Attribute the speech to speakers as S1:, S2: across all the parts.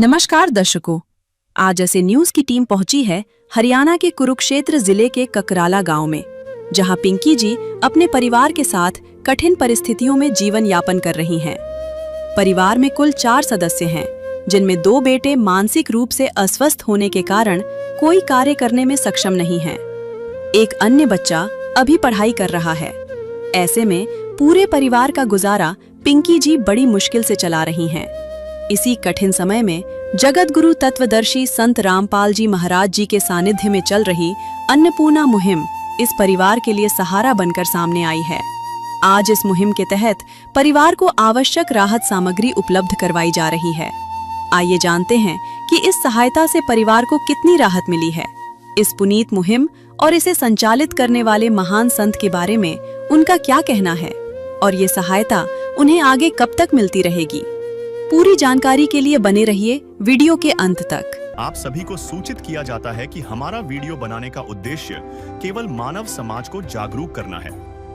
S1: नमस्कार दर्शकों, आज ऐसे न्यूज की टीम पहुंची है हरियाणा के कुरुक्षेत्र जिले के ककराला गांव में, जहां पिंकी जी अपने परिवार के साथ कठिन परिस्थितियों में जीवन यापन कर रही हैं। परिवार में कुल 4 सदस्य हैं, जिनमें 2 बेटे मानसिक रूप से अस्वस्थ होने के कारण कोई कार्य करने में सक्षम नहीं हैं। एक अन्य बच्चा अभी पढ़ाई कर रहा है। ऐसे में पूरे परिवार का गुजारा पिंकी जी बड़ी मुश्किल से चला रही हैं। इसी कठिन समय में जगत गुरु तत्वदर्शी संत रामपाल जी महाराज जी के सानिध्य में चल रही अन्नपूर्णा मुहिम इस परिवार के लिए सहारा बनकर सामने आई है। आज इस मुहिम के तहत परिवार को आवश्यक राहत सामग्री उपलब्ध करवाई जा रही है। आइए जानते हैं कि इस सहायता से परिवार को कितनी राहत मिली है। इस पुनीत मुहिम और इसे संचालित करने वाले महान संत के बारे में उनका क्या कहना है और ये सहायता उन्हें आगे कब तक मिलती रहेगी। पूरी जानकारी के लिए बने रहिए वीडियो के अंत तक।
S2: आप सभी को सूचित किया जाता है कि हमारा वीडियो बनाने का उद्देश्य केवल मानव समाज को जागरूक करना है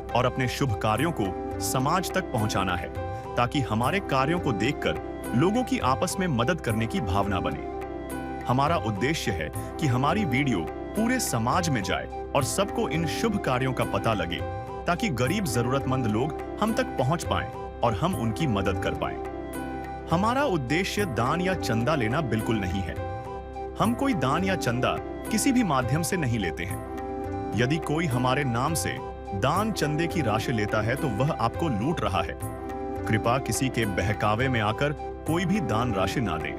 S2: और अपने शुभ कार्यों को समाज तक पहुंचाना है, ताकि हमारे कार्यों को देखकर लोगों की आपस में मदद करने की भावना बने। हमारा उद्देश्य है कि हमारी वीडियो पूरे समाज में जाए और सबको इन शुभ कार्यों का पता लगे, ताकि गरीब जरूरतमंद लोग हम तक पहुंच पाएं और हम उनकी मदद कर पाएं। हमारा उद्देश्य दान या चंदा लेना बिल्कुल नहीं है। हम कोई दान या चंदा किसी भी माध्यम से नहीं लेते हैं। यदि कोई हमारे नाम से दान चंदे की राशि लेता है तो वह आपको लूट रहा है। कृपया किसी के बहकावे में आकर कोई भी दान राशि ना दें।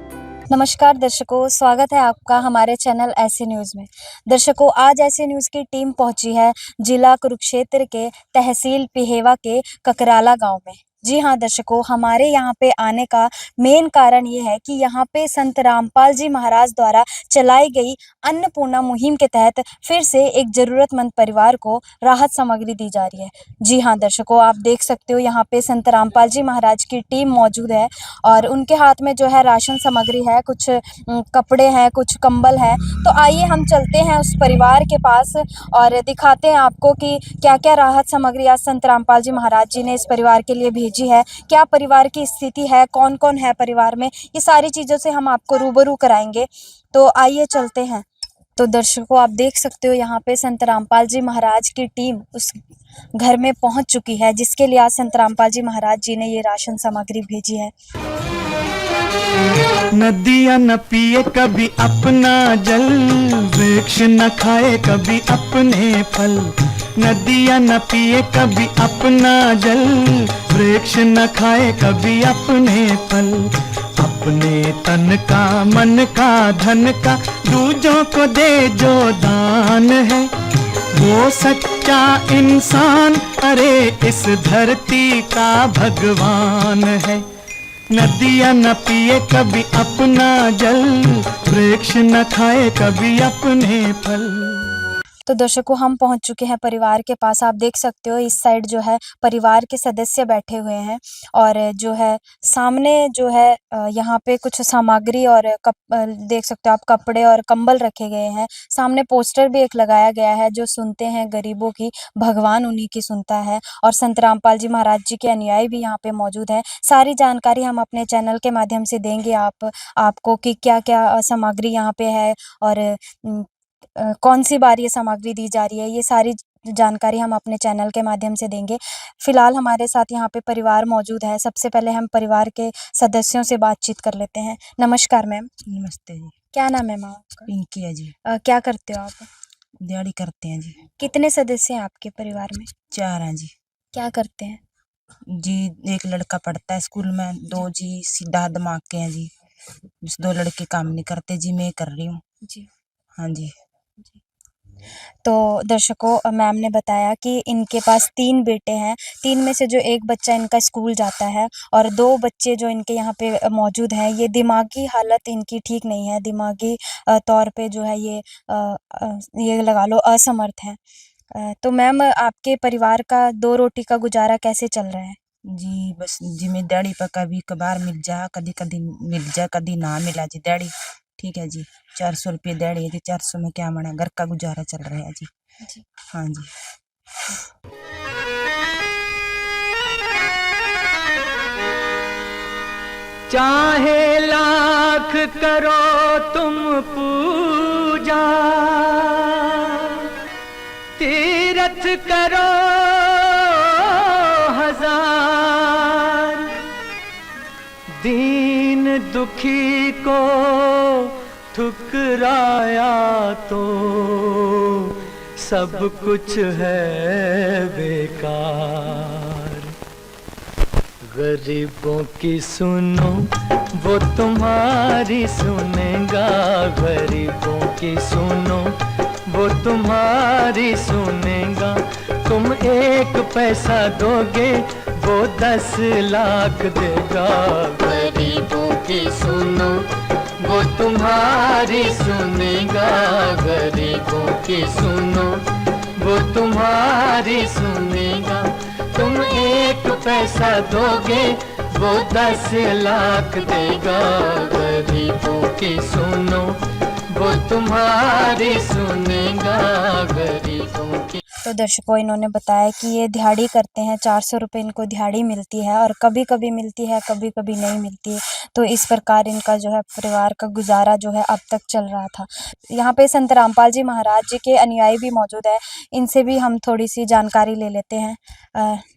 S3: नमस्कार दर्शकों, स्वागत है आपका हमारे चैनल ऐसे न्यूज़ में। दर्शकों, आज ऐसे न्यूज़ की टीम पहुंची है जिला कुरुक्षेत्र के तहसील पिहेवा के ककराला गांव में। जी हाँ दर्शकों, हमारे यहाँ पे आने का मेन कारण ये है कि यहाँ पे संत रामपाल जी महाराज द्वारा चलाई गई अन्नपूर्णा मुहिम के तहत फिर से एक ज़रूरतमंद परिवार को राहत सामग्री दी जा रही है। जी हाँ दर्शकों, आप देख सकते हो यहाँ पे संत रामपाल जी महाराज की टीम मौजूद है और उनके हाथ में जो है राशन सामग्री है, कुछ कपड़े हैं, कुछ कंबल है। तो आइए हम चलते हैं उस परिवार के पास और दिखाते हैं आपको कि क्या क्या राहत सामग्री आज संत रामपाल जी महाराज जी ने इस परिवार के लिए भेजी है, क्या परिवार की स्थिति है, कौन कौन है परिवार में, ये सारी चीज़ों से हम आपको रूबरू कराएंगे। तो आइए चलते हैं। तो दर्शकों, आप देख सकते हो यहाँ पे संत रामपाल जी महाराज की टीम उस घर में पहुंच चुकी है, जिसके लिए आज संत रामपाल जी महाराज जी ने ये राशन सामग्री भेजी है।
S4: नदियाँ न पिए कभी अपना जल, वृक्ष न खाए कभी अपने फल। नदियाँ न पिए कभी अपना जल, वृक्ष न खाए कभी अपने फल। अपने तन का, मन का, धन का दूजों को दे जो दान है, वो सच्चा इंसान, अरे इस धरती का भगवान है। नदियाँ न पिए कभी अपना जल, वृक्ष न खाए कभी अपने फल।
S3: तो दर्शकों, हम पहुंच चुके हैं परिवार के पास। आप देख सकते हो इस साइड जो है परिवार के सदस्य बैठे हुए हैं और जो है सामने जो है यहाँ पे कुछ सामग्री और देख सकते हो आप कपड़े और कंबल रखे गए हैं। सामने पोस्टर भी एक लगाया गया है, जो सुनते हैं गरीबों की, भगवान उन्हीं की सुनता है। और संत रामपाल जी महाराज जी के अनुयायी भी यहाँ पे मौजूद है। सारी जानकारी हम अपने चैनल के माध्यम से देंगे आपको कि क्या क्या सामग्री यहाँ पे है और कौन सी बार ये सामग्री दी जा रही है, ये सारी जानकारी हम अपने चैनल के माध्यम से देंगे। फिलहाल हमारे साथ यहाँ पे परिवार मौजूद है। सबसे पहले हम परिवार के सदस्यों से बातचीत कर लेते हैं। नमस्कार मैम।
S5: नमस्ते जी।
S3: क्या नाम है मैम आपका?
S5: पिंकी है जी।
S3: क्या करते हो आप?
S5: दिहाड़ी करते हैं जी।
S3: कितने सदस्य हैं आपके परिवार में?
S5: 4 हैं जी।
S3: क्या करते हैं
S5: जी, एक लड़का पढ़ता है स्कूल में, 2 जी सीधा दिमाग के हैं जी। 2 लड़के काम नहीं करते जी, मैं कर रही हूँ
S3: जी?
S5: हाँ जी।
S3: तो दर्शकों, मैम ने बताया कि इनके पास 3 बेटे हैं। 3 में से जो एक बच्चा इनका स्कूल जाता है और 2 बच्चे जो इनके यहाँ पे मौजूद हैं, ये दिमागी हालत इनकी ठीक नहीं है। दिमागी तौर पे जो है ये लगा लो असमर्थ हैं। तो मैम, आपके परिवार का 2 रोटी का गुजारा कैसे चल रहा है?
S5: जी बस जिम्मेदारी पर कभी कभार मिल जा, कभी कभी मिल जा, कभी ना मिला जी दिहाड़ी। ठीक है जी। 400 रुपये दिहाड़ी है जी। 400 में क्या मना, घर का गुजारा चल रहा है जी। हाँ जी।
S4: चाहे लाख करो तुम पूजा, तीरथ करो हजार, दीन दुखी को ठुकराया तो सब कुछ है बेकार। गरीबों की सुनो वो तुम्हारी सुनेगा, गरीबों की सुनो वो तुम्हारी सुनेगा। तुम 1 पैसा दोगे वो 10 लाख देगा। गरीबों की सुनो वो तुम्हारी सुनेगा, गरीबों की सुनो वो तुम्हारी सुनेगा। तुम 1 पैसा दोगे वो 10 लाख देगा। गरीबों की सुनो वो तुम्हारी सुनेगा, गरीबों की।
S3: तो दर्शकों, इन्होंने बताया कि ये दिहाड़ी करते हैं, 400 रुपये इनको दिहाड़ी मिलती है और कभी कभी मिलती है, कभी कभी नहीं मिलती है। तो इस प्रकार इनका जो है परिवार का गुजारा जो है अब तक चल रहा था। यहाँ पे संत रामपाल जी महाराज जी के अनुयायी भी मौजूद है, इनसे भी हम थोड़ी सी जानकारी ले लेते हैं।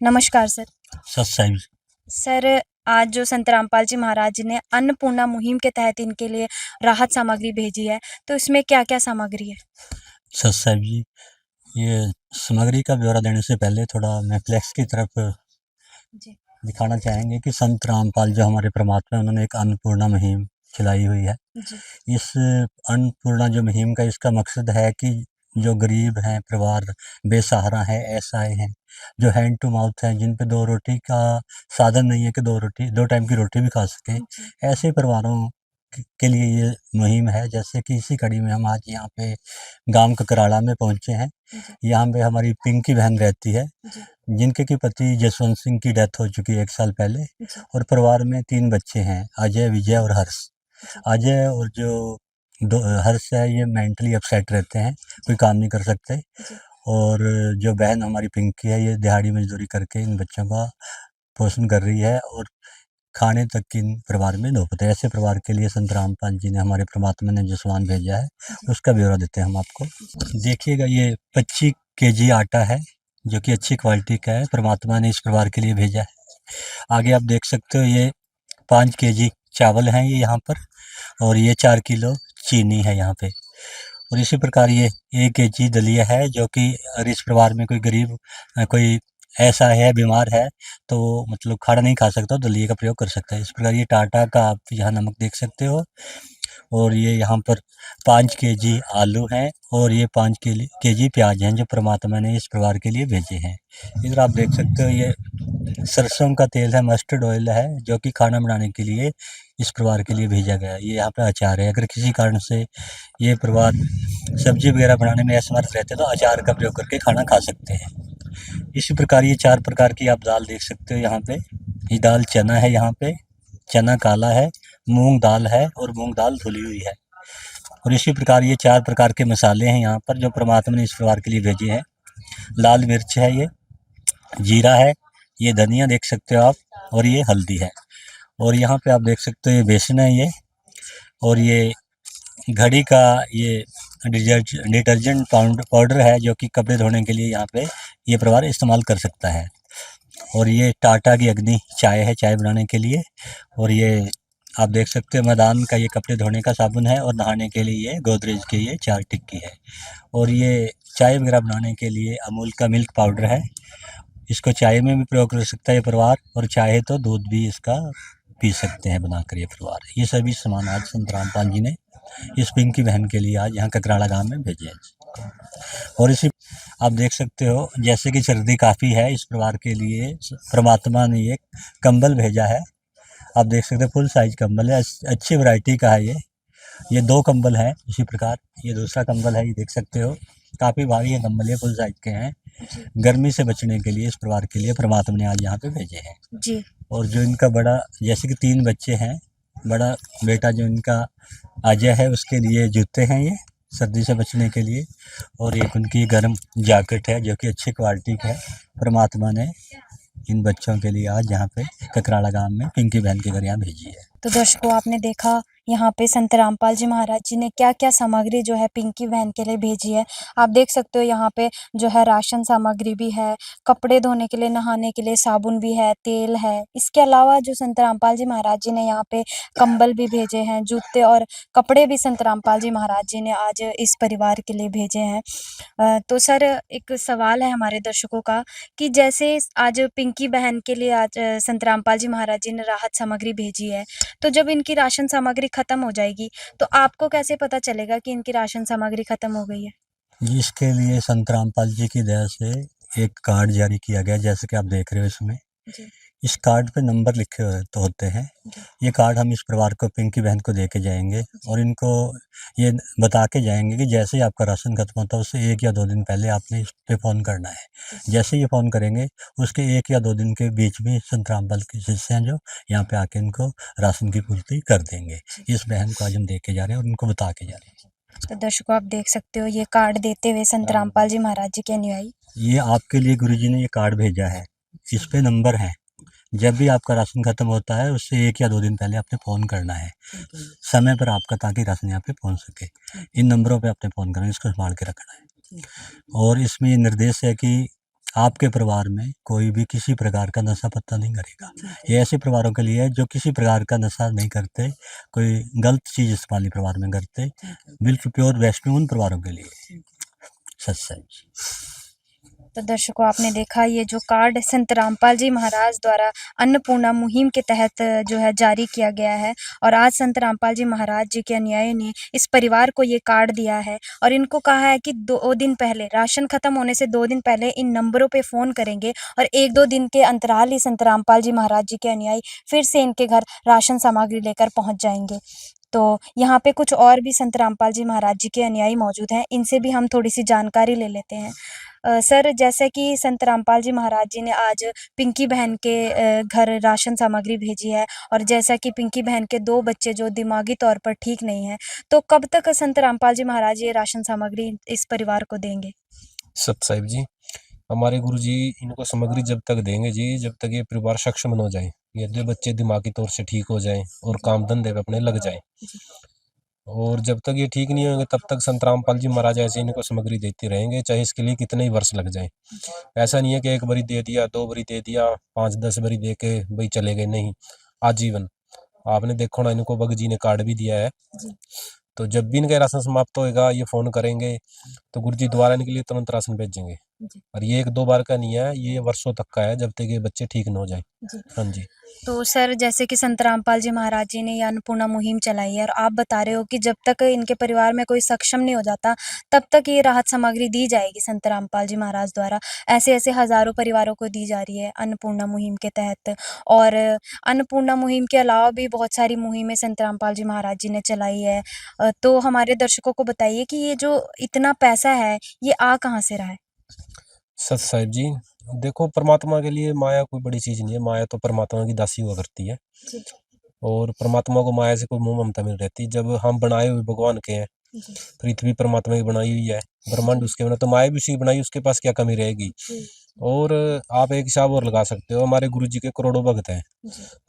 S3: नमस्कार सर।
S6: सत्साई
S3: सर, आज जो संत रामपाल जी महाराज जी ने अन्नपूर्णा मुहिम के तहत इनके लिए राहत सामग्री भेजी है, तो इसमें क्या क्या सामग्री है?
S6: सत्साई जी, ये सामग्री का ब्यौरा देने से पहले थोड़ा मैं फ्लैक्स की तरफ
S3: जी
S6: दिखाना चाहेंगे कि संत रामपाल जो हमारे परमात्मा हैं, उन्होंने एक अन्नपूर्णा मुहिम चलाई हुई है।
S3: जी
S6: इस अन्नपूर्णा जो मुहिम का इसका मकसद है कि जो गरीब हैं, परिवार बेसहारा है, असहाय हैं, जो हैंड टू माउथ हैं, जिन पे 2 रोटी का साधन नहीं है कि 2 टाइम की रोटी भी खा सकें,
S3: जी
S6: ऐसे परिवारों के लिए ये मुहिम है। जैसे कि इसी कड़ी में हम आज यहाँ पे गांव ककराला में पहुँचे हैं।
S3: जी
S6: यहाँ पे हमारी पिंकी बहन रहती है,
S3: जी
S6: जिनके कि पति जसवंत सिंह की डेथ हो चुकी है 1 साल पहले,
S3: जी
S6: और परिवार में 3 बच्चे हैं, अजय, विजय और हर्ष। अजय और जो हर्ष है, ये मेंटली अपसेट रहते हैं, कोई काम नहीं कर सकते।
S3: जी
S6: और जो बहन हमारी पिंकी है, ये दिहाड़ी मजदूरी करके इन बच्चों का पोषण कर रही है और खाने तक की इन परिवार में नौबत है। ऐसे परिवार के लिए संत रामपाल जी ने, हमारे परमात्मा ने जो सामान भेजा है, उसका ब्यौरा देते हैं हम आपको। देखिएगा, ये 25 केजी आटा है, जो कि अच्छी क्वालिटी का है, परमात्मा ने इस परिवार के लिए भेजा है। आगे आप देख सकते हो, ये 5 केजी चावल हैं ये यहाँ पर, और ये 4 किलो चीनी है यहाँ पे। और इसी प्रकार ये 1 केजी दलिया है, जो कि अगर इस परिवार में कोई गरीब कोई ऐसा है, बीमार है, तो वो मतलब खाना नहीं खा सकता, तो दलिया का प्रयोग कर सकता है। इस प्रकार ये टाटा का आप यहाँ नमक देख सकते हो, और ये यहाँ पर 5 केजी आलू हैं, और ये 5 केजी प्याज हैं, जो परमात्मा ने इस परिवार के लिए भेजे हैं। इधर आप देख सकते हो, ये सरसों का तेल है, मस्टर्ड ऑयल है, जो कि खाना बनाने के लिए इस परिवार के लिए भेजा गया है। ये यहाँ पे अचार है, अगर किसी कारण से ये परिवार सब्जी वगैरह बनाने में असमर्थ रहते हैं, तो अचार का प्रयोग करके खाना खा सकते हैं। इसी प्रकार ये 4 प्रकार की आप दाल देख सकते हो यहाँ पे। ये दाल चना है, यहाँ पे चना काला है, मूंग दाल है, और मूंग दाल धुली हुई है। और इसी प्रकार ये 4 प्रकार के मसाले हैं यहाँ पर, जो परमात्मा ने इस परिवार के लिए भेजे हैं। लाल मिर्च है, ये जीरा है, ये धनिया देख सकते हो आप, और ये हल्दी है। और यहाँ पे आप देख सकते हो, ये बेसन है ये, और ये घड़ी का ये डिटर्जेंट पाउडर है, जो कि कपड़े धोने के लिए यहाँ पे ये परिवार इस्तेमाल कर सकता है। और ये टाटा की अग्नि चाय है, चाय बनाने के लिए। और ये आप देख सकते हो, मैदान का ये कपड़े धोने का साबुन है, और नहाने के लिए ये गोदरेज की ये 4 टिक्की है। और ये चाय वगैरह बनाने के लिए अमूल का मिल्क पाउडर है, इसको चाय में भी प्रयोग कर सकता है ये परिवार, और चाहे तो दूध भी इसका पी सकते हैं बनाकर ये परिवार। ये सभी सामान आज संत रामपाल जी ने इस पिंकी बहन के लिए आज यहाँ ककराला गांव में भेजे हैं। और इसी आप देख सकते हो, जैसे कि सर्दी काफ़ी है, इस परिवार के लिए परमात्मा ने ये कंबल भेजा है। आप देख सकते हो, फुल साइज कंबल है, अच्छी वैरायटी का है ये 2 कंबल हैं। इसी प्रकार ये दूसरा कंबल है, ये देख सकते हो, काफ़ी भारी ये कंबल है, फुल साइज के हैं। गर्मी से बचने के लिए इस परिवार के लिए परमात्मा ने आज यहाँ पे भेजे हैं
S3: जी
S6: और जो इनका बड़ा, जैसे कि 3 बच्चे हैं, बड़ा बेटा जो इनका अजय है, उसके लिए जूते हैं ये सर्दी से बचने के लिए, और एक उनकी गर्म जैकेट है जो कि अच्छी क्वालिटी की है। परमात्मा ने इन बच्चों के लिए आज यहाँ पे ककराला गांव में पिंकी बहन के घर यहाँ भेजी है।
S3: तो दर्शकों आपने देखा यहाँ पे संत रामपाल जी महाराज जी ने क्या क्या सामग्री जो है पिंकी बहन के लिए भेजी है। आप देख सकते हो यहाँ पे जो है राशन सामग्री भी है, कपड़े धोने के लिए, नहाने के लिए साबुन भी है, तेल है। इसके अलावा जो संत रामपाल जी महाराज जी ने यहाँ पे कंबल भी भेजे हैं, जूते और कपड़े भी संत रामपाल जी महाराज जी ने आज इस परिवार के लिए भेजे हैं। तो सर एक सवाल है हमारे दर्शकों का कि जैसे आज पिंकी बहन के लिए आज संत रामपाल जी महाराज जी ने राहत सामग्री भेजी है, तो जब इनकी राशन सामग्री खत्म हो जाएगी तो आपको कैसे पता चलेगा कि इनकी राशन सामग्री खत्म हो गई है?
S6: जी, इसके लिए संत रामपाल जी की दया से एक कार्ड जारी किया गया, जैसे कि आप देख रहे हो इसमें।
S3: जी।
S6: इस कार्ड पे नंबर लिखे हुए तो होते हैं। ये कार्ड हम इस परिवार को, पिंकी बहन को दे के जाएंगे और इनको ये बता के जाएंगे कि जैसे ही आपका राशन खत्म होता है उससे 1 या 2 दिन पहले आपने इस पे फ़ोन करना है। जैसे ही ये फ़ोन करेंगे उसके 1 या 2 दिन के बीच में संत रामपाल के शिष्य हैं जो यहाँ पे आके इनको राशन की पूर्ति कर देंगे। इस बहन को आज हम दे के जा रहे हैं और उनको बता के जा रहे हैं।
S3: तो दर्शकों आप देख सकते हो ये कार्ड देते हुए संत रामपाल जी महाराज जी के अनुयायी।
S6: ये आपके लिए गुरुजी ने ये कार्ड भेजा है, इस पे नंबर है। जब भी आपका राशन खत्म होता है उससे 1 या 2 दिन पहले आपने फ़ोन करना है, समय पर आपका, ताकि राशन यहाँ पे पहुँच सके। इन नंबरों पे आपने फ़ोन करना है, इसको संभाल के रखना है। और इसमें ये निर्देश है कि आपके परिवार में कोई भी किसी प्रकार का नशा पत्ता नहीं करेगा। ये ऐसे परिवारों के लिए है जो किसी प्रकार का नशा नहीं करते, कोई गलत चीज़ इस्तेमाल नहीं परिवार में करते, बिल्कुल प्योर वैष्णव उन परिवारों के लिए। सत्संग।
S3: तो दर्शकों आपने देखा ये जो कार्ड संत रामपाल जी महाराज द्वारा अन्नपूर्णा मुहिम के तहत जो है जारी किया गया है और आज संत रामपाल जी महाराज जी के अनुयायी ने इस परिवार को ये कार्ड दिया है और इनको कहा है कि 2 दिन पहले, राशन खत्म होने से 2 दिन पहले इन नंबरों पे फ़ोन करेंगे और 1-2 दिन के अंतराल ही संत रामपाल जी महाराज जी के अनुयायी फिर से इनके घर राशन सामग्री लेकर पहुँच जाएंगे। तो यहाँ पे कुछ और भी संत रामपाल जी महाराज जी के अनुयायी मौजूद हैं, इनसे भी हम थोड़ी सी जानकारी ले लेते हैं। सर जैसे कि संत रामपाल जी महाराज जी ने आज पिंकी बहन के घर राशन सामग्री भेजी है और जैसा कि पिंकी बहन के 2 बच्चे जो दिमागी तौर पर ठीक नहीं हैं, तो कब तक संत रामपाल जी महाराज ये राशन सामग्री इस परिवार को देंगे?
S7: सत साहिब जी, हमारे गुरुजी इनको सामग्री जब तक देंगे जी, जब तक ये परिवार सक्षम हो जाए, ये 2 बच्चे दिमागी तौर से ठीक हो जाएं और काम धंधे पे अपने लग जाएं। और जब तक ये ठीक नहीं होंगे तब तक संत रामपाल जी महाराज ऐसे इनको सामग्री देते रहेंगे, चाहे इसके लिए कितने ही वर्ष लग जाएं। ऐसा नहीं है कि 1 बारी दे दिया, 2 बारी दे दिया, 5-10 बारी दे के भाई चले गए, नहीं, आजीवन। आपने देखो ना, इनको बग जी ने कार्ड भी दिया है। तो जब भी इनका राशन समाप्त होएगा ये फ़ोन करेंगे तो गुरुजी दोबारा इनके लिए तुरंत राशन भेजेंगे। और ये 1-2 बार का नहीं है, ये वर्षों तक का है, जब तक ये बच्चे ठीक न हो जाएं। हाँ जी।
S3: तो सर जैसे कि संत रामपाल जी महाराज जी ने ये अन्नपूर्णा मुहिम चलाई है और आप बता रहे हो कि जब तक इनके परिवार में कोई सक्षम नहीं हो जाता तब तक ये राहत सामग्री दी जाएगी संत रामपाल जी महाराज द्वारा। ऐसे-ऐसे हज़ारों परिवारों को दी जा रही है अन्नपूर्णा मुहिम के तहत और अन्नपूर्णा मुहिम के अलावा भी बहुत सारी मुहिमें संत रामपाल जी महाराज जी ने चलाई है। तो हमारे दर्शकों को बताइए कि ये जो इतना पैसा है, ये आ कहाँ से रहा है?
S7: सत साहिब जी, देखो परमात्मा के लिए माया कोई बड़ी चीज़ नहीं है, माया तो परमात्मा की दासी हुआ करती है। और परमात्मा को माया से कोई मोह ममता नहीं रहती। जब हम बनाए हुए भगवान के हैं, पृथ्वी परमात्मा की बनाई हुई है, ब्रह्मांड उसके बना, तो माया भी उसी की बनाई, उसके पास क्या कमी रहेगी। और आप एक हिसाब और लगा सकते हो, हमारे गुरुजी के करोड़ों भक्त हैं।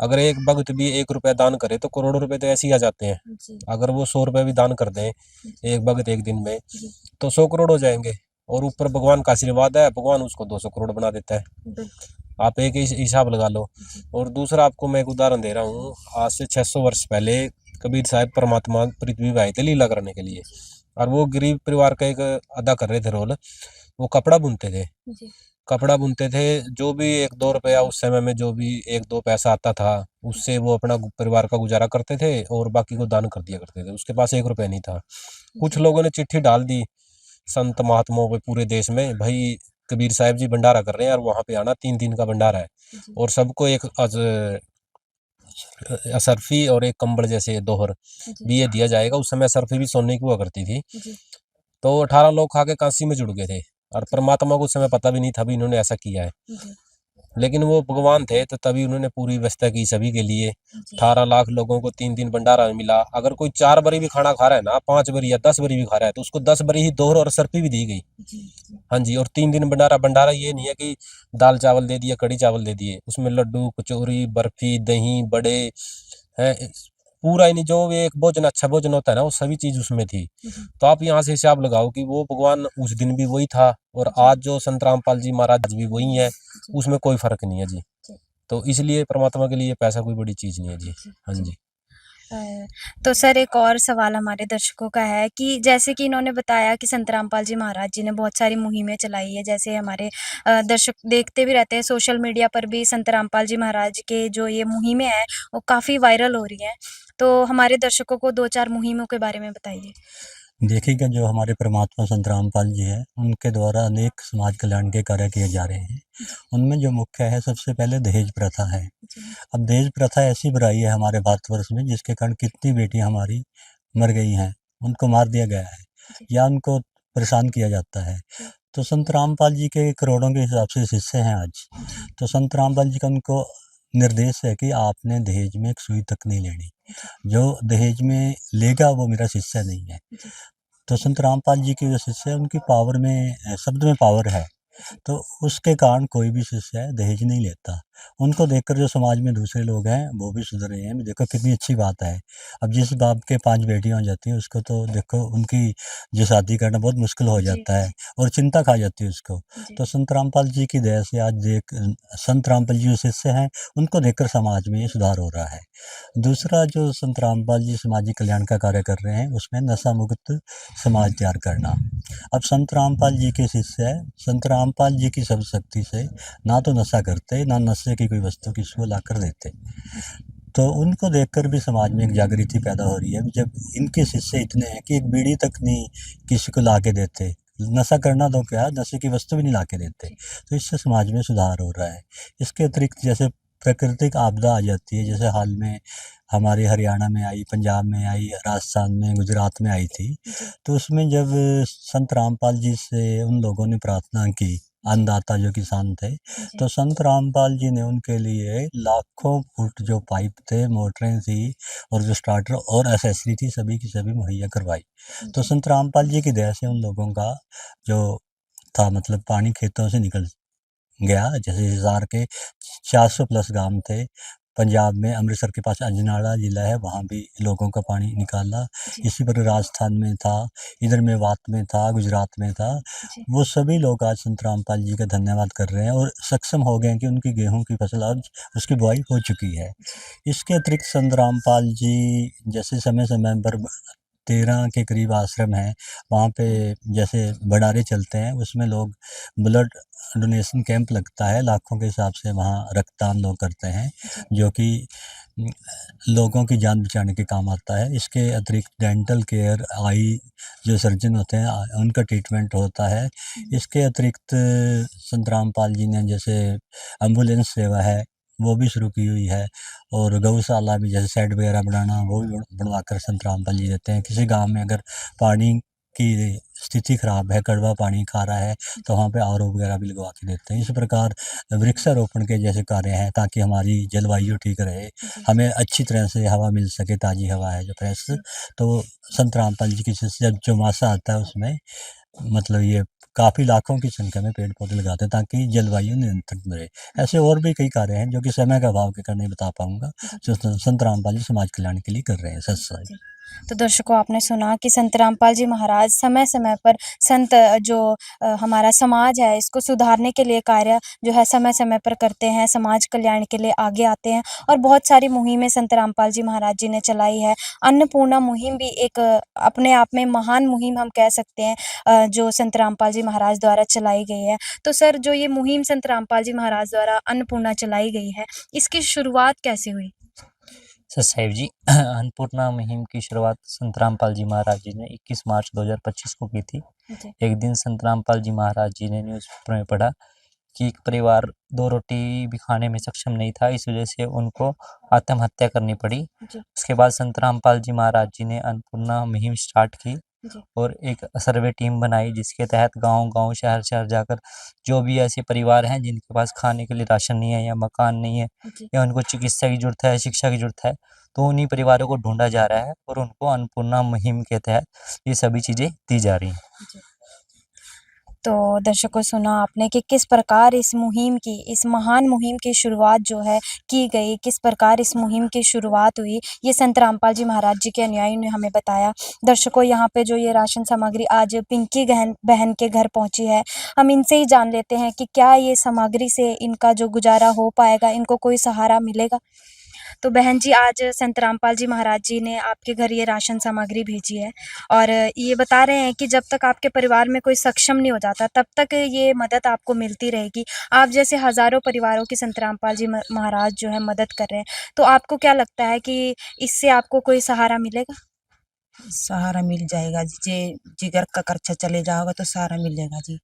S7: अगर एक भक्त भी 1 रुपया दान करे तो करोड़ों रुपए तो ऐसे ही आ जाते हैं। अगर वो 100 रुपये भी दान कर दें एक भक्त एक दिन में, तो 100 करोड़ हो जाएंगे। और ऊपर भगवान का आशीर्वाद है, भगवान उसको 200 करोड़ बना देता है। आप एक ही हिसाब लगा लो। और दूसरा आपको मैं एक उदाहरण दे रहा हूँ, आज से 600 वर्ष पहले कबीर साहब परमात्मा पृथ्वी पे आए थे लीला करने के लिए, और वो गरीब परिवार का एक अदा कर रहे थे रोल। वो कपड़ा बुनते थे, कपड़ा बुनते थे। जो भी 1-2 रुपया उस समय में जो भी 1-2 पैसा आता था, उससे वो अपना परिवार का गुजारा करते थे और बाकी को दान कर दिया करते थे। उसके पास 1 रुपया नहीं था। कुछ लोगों ने चिट्ठी डाल दी संत महात्माओं पे पूरे देश में, भाई कबीर साहब जी भंडारा कर रहे हैं और वहाँ पे आना, 3 दिन का भंडारा है और सबको एक असरफी और एक कंबल जैसे दोहर भी ये दिया जाएगा। उस समय असरफी भी सोने की हुआ करती थी। तो 18 लोग खा के काशी में जुड़ गए थे और परमात्मा को उस समय पता भी नहीं था भी इन्होंने ऐसा किया है। लेकिन वो भगवान थे तो तभी उन्होंने पूरी व्यवस्था की सभी के लिए। 18 लाख लोगों को 3 दिन भंडारा मिला। अगर कोई 4 बारी भी खाना खा रहा है ना, 5 बारी या 10 बारी भी खा रहा है, तो उसको 10 बारी ही दोहर और सरपी भी दी गई। हाँ जी। और 3 दिन भंडारा। भंडारा ये नहीं है कि दाल चावल दे दिया, कड़ी चावल दे दिए, उसमें लड्डू, कचौरी, बर्फी, दही, बड़े, है पूरा ही नहीं, जो एक भोजन अच्छा भोजन होता है ना वो सभी चीज उसमें थी। तो आप यहाँ से हिसाब लगाओ कि वो भगवान उस दिन भी वही था और आज जो संत रामपाल जी महाराज भी वही है, उसमें कोई फर्क नहीं है जी। तो इसलिए परमात्मा के लिए पैसा कोई बड़ी चीज नहीं है जी। हाँ जी।
S3: अ, तो सर एक और सवाल हमारे दर्शकों का है कि जैसे कि इन्होंने बताया कि संत रामपाल जी महाराज जी ने बहुत सारी मुहिमें चलाई है, जैसे हमारे दर्शक देखते भी रहते हैं सोशल मीडिया पर भी संत रामपाल जी महाराज के जो ये मुहिमें हैं वो काफ़ी वायरल हो रही हैं। तो हमारे दर्शकों को 2-4 मुहिमों के बारे में बताइए।
S6: देखिएगा जो हमारे परमात्मा संत रामपाल जी हैं, उनके द्वारा अनेक समाज कल्याण के कार्य किए जा रहे हैं। उनमें जो मुख्य है सबसे पहले दहेज प्रथा है। अब दहेज प्रथा ऐसी बुराई है हमारे भारतवर्ष में जिसके कारण कितनी बेटियां हमारी मर गई हैं, उनको मार दिया गया है या उनको परेशान किया जाता है। तो संत रामपाल जी के करोड़ों के हिसाब से शिष्य हैं आज। तो संत रामपाल जी का उनको निर्देश है कि आपने दहेज में एक सुई तक नहीं लेनी। जो दहेज में लेगा वो मेरा शिष्य नहीं है। तो संत रामपाल जी की जो शिष्य है उनकी पावर में शब्द में पावर है। तो उसके कारण कोई भी शिष्य है दहेज नहीं लेता। उनको देखकर जो समाज में दूसरे लोग हैं वो भी सुधर रहे हैं। देखो कितनी अच्छी बात है। अब जिस बाप के 5 बेटियां हो जाती हैं उसको तो देखो उनकी जो शादी करना बहुत मुश्किल हो जाता है और चिंता खा जाती है उसको। तो संत रामपाल जी की दया से आज संत रामपाल जी जो शिष्य हैं उनको देखकर समाज में ये सुधार हो रहा है। दूसरा जो संत रामपाल जी सामाजिक कल्याण का कार्य कर रहे हैं उसमें नशा मुक्त समाज तैयार करना। अब संत रामपाल जी के शिष्य है, संत रामपाल जी की सब शक्ति से ना तो नशा करते ना नशे की कोई वस्तु किसी को ला कर देते। तो उनको देखकर भी समाज में एक जागृति पैदा हो रही है। जब इनके शिष्य इतने हैं कि एक बीड़ी तक नहीं किसी को ला के देते, नशा करना तो क्या नशे की वस्तु भी नहीं ला के देते। तो इससे समाज में सुधार हो रहा है। इसके अतिरिक्त जैसे प्राकृतिक आपदा आ जाती है, जैसे हाल में हमारे हरियाणा में आई, पंजाब में आई, राजस्थान में, गुजरात में आई थी। तो उसमें जब संत रामपाल जी से उन लोगों ने प्रार्थना की, अन्नदाता जो किसान थे, तो संत रामपाल जी ने उनके लिए लाखों फुट जो पाइप थे, मोटरें थी और जो स्टार्टर और एसेसरी थी सभी की सभी मुहैया करवाई। तो संत रामपाल जी की दया से उन लोगों का जो था मतलब पानी खेतों से निकल गया। जैसे हिसार के 400 प्लस गांव थे। पंजाब में अमृतसर के पास अजनाला ज़िला है, वहाँ भी लोगों का पानी निकाला। इसी प्रकार राजस्थान में था, इधर मेवात में था, गुजरात में था। वो सभी लोग आज संत रामपाल जी का धन्यवाद कर रहे हैं और सक्षम हो गए हैं कि उनकी गेहूँ की फसल आज उसकी बुआई हो चुकी है। इसके अतिरिक्त संत रामपाल जी जैसे समय-समय पर 13 के करीब आश्रम हैं, वहाँ पे जैसे भंडारे चलते हैं, उसमें लोग ब्लड डोनेशन कैंप लगता है, लाखों के हिसाब से वहाँ रक्तदान लोग करते हैं, जो कि लोगों की जान बचाने के काम आता है। इसके अतिरिक्त डेंटल केयर, आई जो सर्जन होते हैं उनका ट्रीटमेंट होता है। इसके अतिरिक्त संत रामपाल जी ने जैसे एम्बुलेंस सेवा है, वो भी शुरू की हुई है और गौशाला में जैसे शेड वगैरह बनाना वो भी बनवाकर संत रामपाल जी देते हैं। किसी गाँव में अगर पानी की स्थिति खराब है, कड़वा पानी खा रहा है, तो वहाँ पे आरओ वगैरह भी लगवा के देते हैं। इस प्रकार वृक्षारोपण के जैसे कार्य हैं ताकि हमारी जलवायु ठीक रहे, हमें अच्छी तरह से हवा मिल सके, ताज़ी हवा है जो फ्रेश। तो संत रामपाल जी की जब चौमासा आता है उसमें मतलब ये काफ़ी लाखों की संख्या में पेड़-पौधे लगाते हैं ताकि जलवायु नियंत्रित में रहे। ऐसे और भी कई कार्य हैं जो कि समय का अभाव के कारण नहीं बता पाऊँगा, जो संत रामपाल जी समाज कल्याण के लिए कर रहे हैं। सच।
S3: तो दर्शकों आपने सुना कि संत रामपाल जी महाराज समय-समय पर जो हमारा समाज है इसको सुधारने के लिए कार्य जो है समय-समय पर करते हैं, समाज कल्याण के लिए आगे आते हैं और बहुत सारी मुहिमें संत रामपाल जी महाराज जी ने चलाई है। अन्नपूर्णा मुहिम भी एक अपने आप में महान मुहिम हम कह सकते हैं जो संत रामपाल जी महाराज द्वारा चलाई गई है। तो सर जो ये मुहिम संत रामपाल जी महाराज द्वारा अन्नपूर्णा चलाई गई है, इसकी शुरुआत कैसे हुई?
S8: सर साहिब जी अन्नपूर्णा मुहिम की शुरुआत संत रामपाल जी महाराज जी ने 21 मार्च 2025 को की थी। एक दिन संत रामपाल जी महाराज जी ने न्यूज़पेपर में पढ़ा कि एक परिवार 2 रोटी भी खाने में सक्षम नहीं था, इस वजह से उनको आत्महत्या करनी पड़ी। उसके बाद संत रामपाल जी महाराज जी ने अन्नपूर्णा मुहिम स्टार्ट की और एक सर्वे टीम बनाई जिसके तहत गांव-गांव, शहर-शहर जाकर जो भी ऐसे परिवार हैं जिनके पास खाने के लिए राशन नहीं है या मकान नहीं है या उनको चिकित्सा की ज़रूरत है, शिक्षा की ज़रूरत है, तो उन्हीं परिवारों को ढूँढा जा रहा है और उनको अन्नपूर्णा मुहिम के तहत ये सभी चीज़ें दी जा रही हैं।
S3: तो दर्शकों, सुना आपने कि किस प्रकार इस महान मुहिम की शुरुआत जो है की गई, किस प्रकार इस मुहिम की शुरुआत हुई, ये संत रामपाल जी महाराज जी के अनुयायियों ने हमें बताया। दर्शकों, यहाँ पे जो ये राशन सामग्री आज पिंकी बहन के घर पहुंची है, हम इनसे ही जान लेते हैं कि क्या ये सामग्री से इनका जो गुजारा हो पाएगा, इनको कोई सहारा मिलेगा। तो बहन जी, आज संत रामपाल जी महाराज जी ने आपके घर ये राशन सामग्री भेजी है और ये बता रहे हैं कि जब तक आपके परिवार में कोई सक्षम नहीं हो जाता, तब तक ये मदद आपको मिलती रहेगी। आप जैसे हज़ारों परिवारों की संत रामपाल जी महाराज जो है मदद कर रहे हैं, तो आपको क्या लगता है कि इससे आपको कोई सहारा मिलेगा?
S5: सहारा मिल जाएगा जी, जिगर का खर्चा चले जाओगे तो सहारा मिलेगा जी।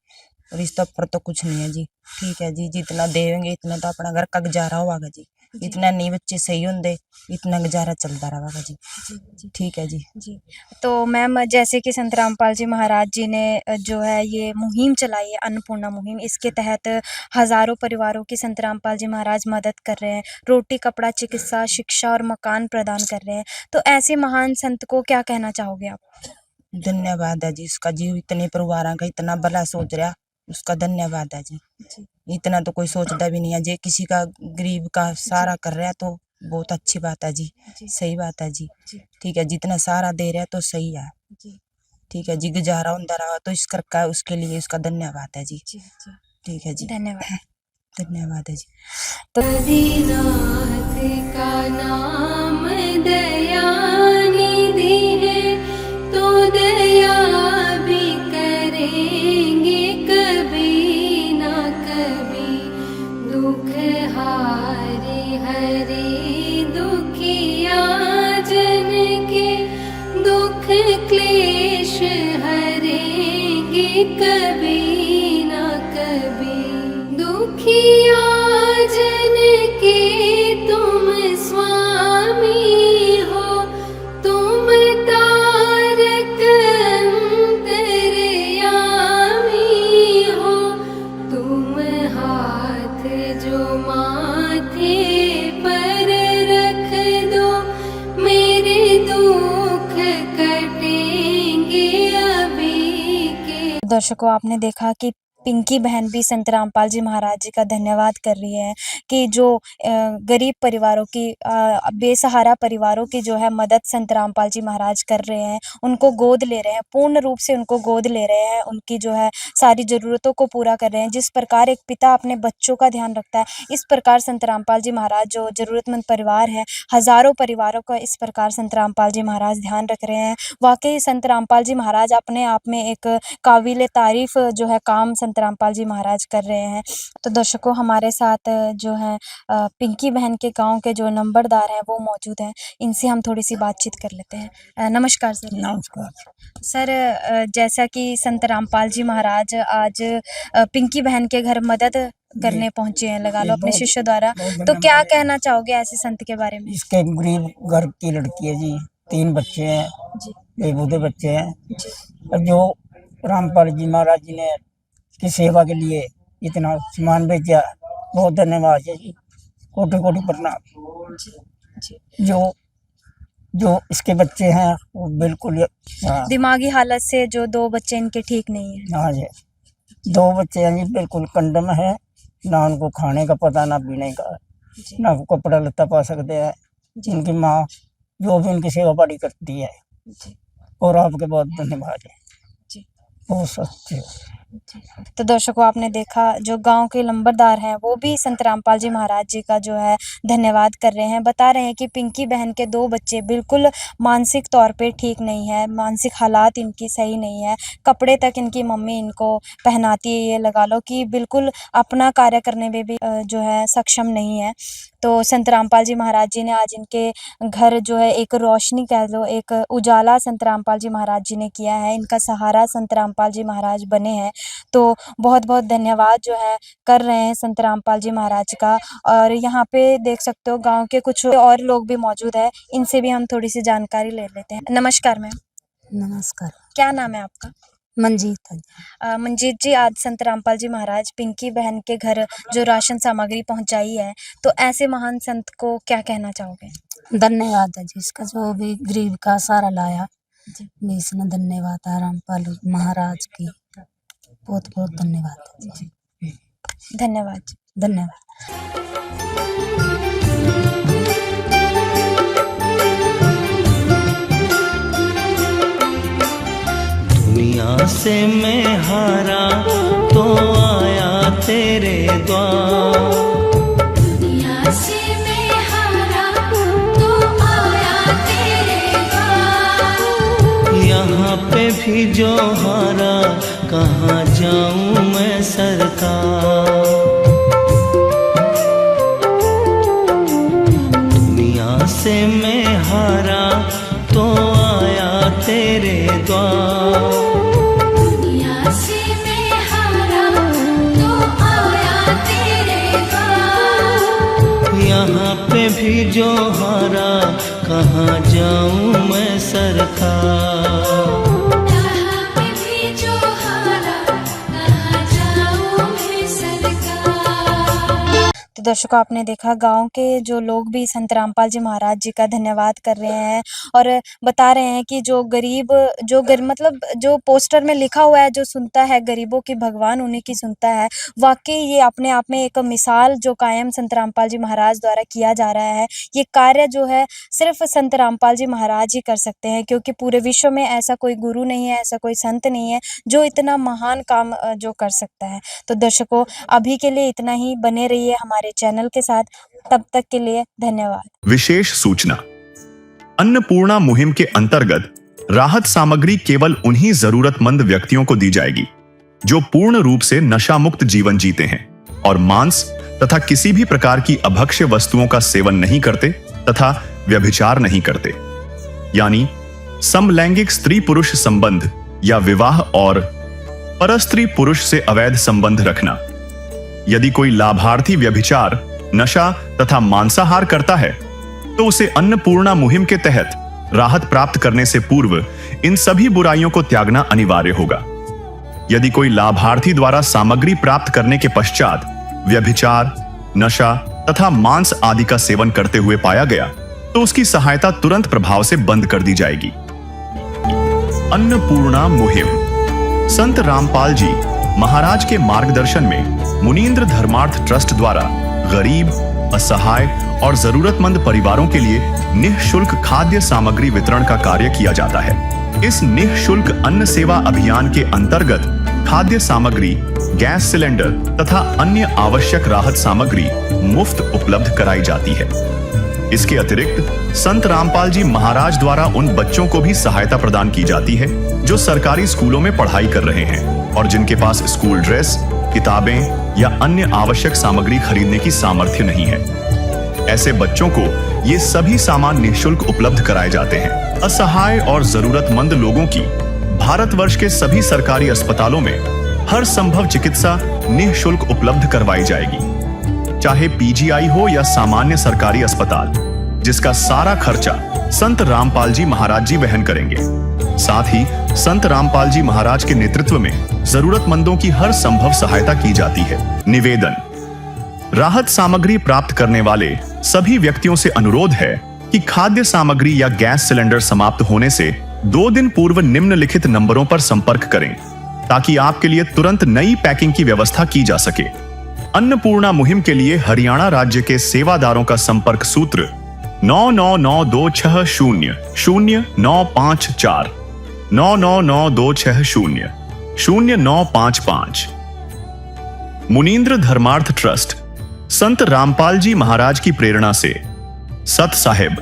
S5: और इस पर तो कुछ नहीं है जी। ठीक है जी, जितना देंगे इतना तो अपना घर का गुजारा होगा जी। इतना नहीं बच्चे सही होंगे, इतना गुजारा चलता रहेगा जी। ठीक है जी।
S3: जी। तो मैम, जैसे कि संत रामपाल जी महाराज जी ने जो है ये मुहिम चलाई है, अन्नपूर्णा मुहिम, इसके तहत हज़ारों परिवारों की संत रामपाल जी महाराज मदद कर रहे हैं। रोटी, कपड़ा, चिकित्सा, शिक्षा और मकान प्रदान कर रहे हैं। तो ऐसे महान संत को क्या कहना चाहोगे आप?
S5: धन्यवाद है जी, उसका जीव इतने परिवार का इतना भला सोच रहा, उसका धन्यवाद है जी। इतना तो कोई सोचता भी नहीं है जी, किसी का गरीब का सहारा कर रहा है तो बहुत अच्छी बात है जी। सही बात है जी। ठीक है, जितना सहारा दे रहा है तो सही है। ठीक है जी, गुजारा होता रहा तो इस करका उसके लिए उसका धन्यवाद है जी। ठीक है जी,
S3: धन्यवाद।
S5: धन्यवाद है जी।
S3: तो
S9: आदिनाथ का नाम दयानिधि है, तो दया भी करेंगे कभी ना कभी। दुख हारे हरे दुखिया जन के, दुख क्लेश हरेंगे कभी ना कभी। दुखिया जन के तुम स्वामी हो, तुम तारक अंतर्यामी हो। तुम हाथ जो माथे पर रख दो, मेरे दुख कटेंगे अभी के।
S3: दर्शकों, आपने देखा कि पिंकी बहन भी संत रामपाल जी महाराज जी का धन्यवाद कर रही है कि जो गरीब परिवारों की, बेसहारा परिवारों की जो है मदद संत रामपाल जी महाराज कर रहे हैं, उनको गोद ले रहे हैं, पूर्ण रूप से उनको गोद ले रहे हैं, उनकी जो है सारी ज़रूरतों को पूरा कर रहे हैं। जिस प्रकार एक पिता अपने बच्चों का ध्यान रखता है, इस प्रकार संत रामपाल जी महाराज जो ज़रूरतमंद परिवार है, हज़ारों परिवारों का इस प्रकार संत रामपाल जी महाराज ध्यान रख रहे हैं। वाकई संत रामपाल जी महाराज अपने आप में एक काबिल तारीफ़ जो है काम संत रामपाल जी महाराज कर रहे हैं। तो दर्शकों, हमारे साथ जो है पिंकी बहन के गांव के जो नंबरदार हैं वो मौजूद हैं, इनसे हम थोड़ी सी बातचीत कर लेते हैं। नमस्कार सर।
S5: नमस्कार
S3: सर, जैसा कि संत रामपाल जी महाराज आज पिंकी बहन के घर मदद करने पहुंचे हैं, लगा लो अपने शिष्य द्वारा, तो क्या कहना चाहोगे ऐसे संत के बारे में?
S10: इसके गरीब घर की लड़की है जी, 3 बच्चे हैं,
S3: जी
S10: बेबूदे बच्चे हैं।
S3: जी
S10: और जो रामपाल जी महाराज जी ने की सेवा के लिए इतना सामान भेजा, बहुत धन्यवाद है जी, कोटि कोटि प्रणाम।
S3: जी।
S10: जो इसके बच्चे हैं वो बिल्कुल
S3: दिमागी हालत से जो 2 बच्चे इनके ठीक नहीं है।
S10: हाँ जी, 2 बच्चे हैं जी बिल्कुल कंडम है, ना उनको खाने का पता ना पीने का, ना कपड़ा लत्ता पा सकते हैं। उनकी माँ जो भी उनकी सेवा बाड़ी करती है, और आपके बहुत धन्यवाद है। बहुत सच्चे।
S3: तो दर्शकों, आपने देखा जो गांव के नंबरदार हैं वो भी संत रामपाल जी महाराज जी का जो है धन्यवाद कर रहे हैं। बता रहे हैं कि पिंकी बहन के 2 बच्चे बिल्कुल मानसिक तौर पे ठीक नहीं है, मानसिक हालात इनकी सही नहीं है, कपड़े तक इनकी मम्मी इनको पहनाती है, ये लगा लो कि बिल्कुल अपना कार्य करने में भी जो है सक्षम नहीं है। तो संत रामपाल जी महाराज जी ने आज इनके घर जो है एक रोशनी कह लो, एक उजाला संत रामपाल जी महाराज जी ने किया है, इनका सहारा संत रामपाल जी महाराज बने हैं। तो बहुत बहुत धन्यवाद जो है कर रहे हैं संत रामपाल जी महाराज का। और यहाँ पे देख सकते हो गांव के कुछ और लोग भी मौजूद है, इनसे भी हम थोड़ी सी जानकारी ले लेते हैं। नमस्कार मैम।
S11: नमस्कार।
S3: क्या नाम है आपका?
S11: मंजीत।
S3: मंजीत जी, आज संत रामपाल जी महाराज पिंकी बहन के घर जो राशन सामग्री पहुंचाई है, तो ऐसे महान संत को क्या कहना चाहोगे?
S11: धन्यवाद है जिसका जो भी गरीब का सहारा लाया, इसने धन्यवाद है रामपाल महाराज की। बहुत बहुत धन्यवाद है जी।
S3: धन्यवाद जी।
S11: धन्यवाद।
S4: दुनिया से मैं हारा तो आया तेरे द्वार,
S9: दुनिया से मैं हारा तो आया तेरे द्वार।
S4: यहाँ पे भी जो हारा कहाँ जाऊँ मैं सरकार। दुनिया से मैं हारा तो आया तेरे द्वार,
S9: दुनिया से मैं हारा तो आया तेरे द्वार।
S4: यहाँ पे भी जो हारा कहाँ जाऊँ मैं सरकार।
S9: यहाँ पे भी जो हारा कहाँ जाऊँ मैं सरकार।
S3: तो दर्शकों, आपने देखा गांव के जो लोग भी संत रामपाल जी महाराज जी का धन्यवाद कर रहे हैं और बता रहे हैं कि मतलब जो पोस्टर में लिखा हुआ है, जो सुनता है गरीबों की भगवान उन्हीं की सुनता है। वाकई ये अपने आप में एक मिसाल जो कायम संत रामपाल जी महाराज द्वारा किया जा रहा है। ये कार्य जो है सिर्फ संत रामपाल जी महाराज ही कर सकते हैं, क्योंकि पूरे विश्व में ऐसा कोई गुरु नहीं है, ऐसा कोई संत नहीं है जो इतना महान काम जो कर सकता है। तो दर्शकों, अभी के लिए इतना ही। बने रहिए हमारे चैनल के साथ। तब तक के लिए धन्यवाद।
S2: विशेष सूचना, अन्नपूर्णा मुहिम के अंतर्गत राहत सामग्री केवल उन्हीं जरूरतमंद व्यक्तियों को दी जाएगी जो पूर्ण रूप से नशा मुक्त जीवन जीते हैं और मांस तथा किसी भी प्रकार की अभक्ष्य वस्तुओं का सेवन नहीं करते तथा व्यभिचार नहीं करते, यानी समलैंगिक स्त्री पुरुष संबंध या विवाह और परस्त्री पुरुष से अवैध संबंध रखना। यदि कोई लाभार्थी व्यभिचार, नशा तथा मांसाहार करता है तो उसे अन्नपूर्णा मुहिम के तहत राहत प्राप्त करने से पूर्व इन सभी बुराइयों को त्यागना अनिवार्य होगा। यदि कोई लाभार्थी द्वारा सामग्री प्राप्त करने के पश्चात व्यभिचार, नशा तथा मांस आदि का सेवन करते हुए पाया गया तो उसकी सहायता तुरंत प्रभाव से बंद कर दी जाएगी। अन्नपूर्णा मुहिम संत रामपाल जी महाराज के मार्गदर्शन में मुनींद्र धर्मार्थ ट्रस्ट द्वारा गरीब, असहाय और जरूरतमंद परिवारों के लिए निःशुल्क खाद्य सामग्री वितरण का कार्य किया जाता है। इस निःशुल्क अन्न सेवा अभियान के अंतर्गत खाद्य सामग्री, गैस सिलेंडर तथा अन्य आवश्यक राहत सामग्री मुफ्त उपलब्ध कराई जाती है। इसके अतिरिक्त संत रामपाल जी महाराज द्वारा उन बच्चों को भी सहायता प्रदान की जाती है जो सरकारी स्कूलों में पढ़ाई कर रहे हैं और जिनके पास स्कूल ड्रेस, किताबें या अन्य आवश्यक सामग्री खरीदने की सामर्थ्य नहीं है। ऐसे बच्चों को ये सभी सामान निःशुल्क उपलब्ध कराए जाते हैं। असहाय और जरूरतमंद लोगों की भारतवर्ष के सभी सरकारी अस्पतालों में हर संभव चिकित्सा निःशुल्क उपलब्ध करवाई जाएगी, चाहे पीजीआई हो या सामान्य सरकारी अस्पताल, जिसका सारा खर्चा संत रामपाल जी महाराज जी वहन करेंगे। साथ ही संत रामपाल जी महाराज के नेतृत्व में जरूरतमंदों की हर संभव सहायता की जाती है। निवेदन, राहत सामग्री प्राप्त करने वाले सभी व्यक्तियों से अनुरोध है कि खाद्य सामग्री या गैस सिलेंडर समाप्त होने से 2 दिन पूर्व निम्नलिखित नंबरों पर संपर्क करें ताकि आपके लिए तुरंत नई पैकिंग की व्यवस्था की जा सके। अन्नपूर्णा मुहिम के लिए हरियाणा राज्य के सेवादारों का संपर्क सूत्र 9992600954 9992600955। मुनींद्र धर्मार्थ ट्रस्ट संत रामपाल जी महाराज की प्रेरणा से सत साहिब